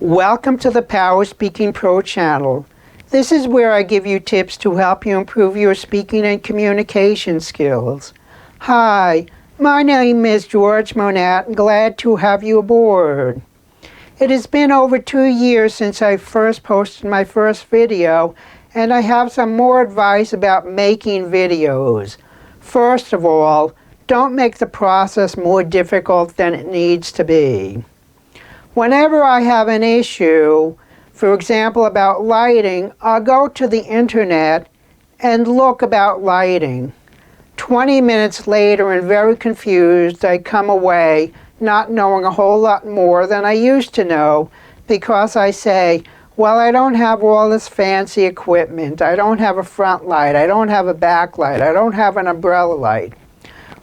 Welcome to the PowerSpeakingPro channel. This is where I give you tips to help you improve your speaking and communication skills. Hi, my name is George Monat and glad to have you aboard. It has been over 2 years since I first posted my first video, and I have some more advice about making videos. First of all, don't make the process more difficult than it needs to be. Whenever I have an issue, for example about lighting, I'll go to the internet and look about lighting. 20 minutes later and very confused, I come away not knowing a whole lot more than I used to know because I say, well, I don't have all this fancy equipment. I don't have a front light. I don't have a back light. I don't have an umbrella light.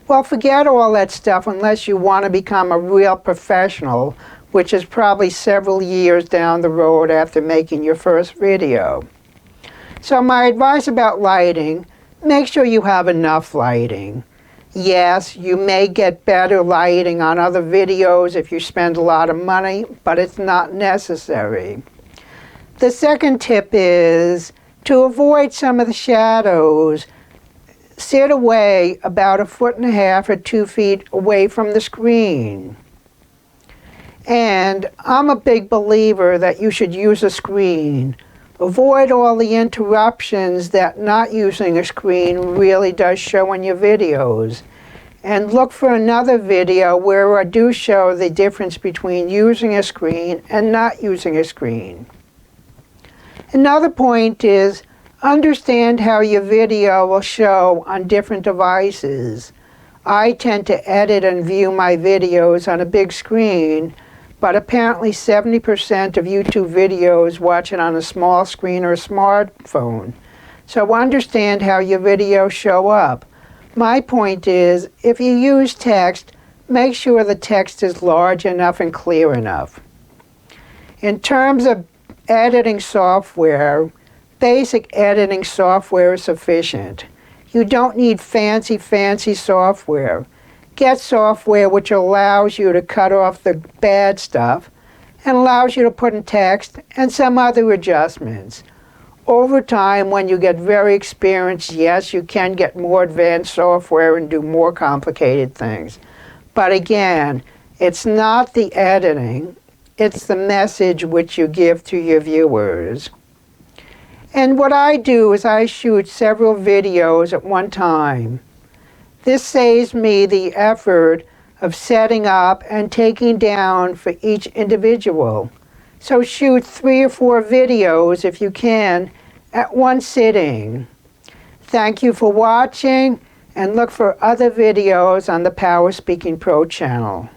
Well, forget all that stuff unless you want to become a real professional, which is probably several years down the road after making your first video. So my advice about lighting, make sure you have enough lighting. Yes, you may get better lighting on other videos if you spend a lot of money, but it's not necessary. The second tip is to avoid some of the shadows. Sit away about 1.5 feet or 2 feet away from the screen. And I'm a big believer that you should use a screen. Avoid all the interruptions that not using a screen really does show in your videos. And look for another video where I do show the difference between using a screen and not using a screen. Another point is understand how your video will show on different devices. I tend to edit and view my videos on a big screen, but apparently 70% of YouTube videos watch it on a small screen or a smartphone. So understand how your videos show up. My point is, if you use text, make sure the text is large enough and clear enough. In terms of editing software, basic editing software is sufficient. You don't need fancy software. Get software which allows you to cut off the bad stuff and allows you to put in text and some other adjustments. Over time, when you get very experienced, yes, you can get more advanced software and do more complicated things. But again, it's not the editing, it's the message which you give to your viewers. And what I do is I shoot several videos at one time. This saves me the effort of setting up and taking down for each individual. So shoot 3 or 4 videos if you can at one sitting. Thank you for watching and look for other videos on the PowerSpeakingPro channel.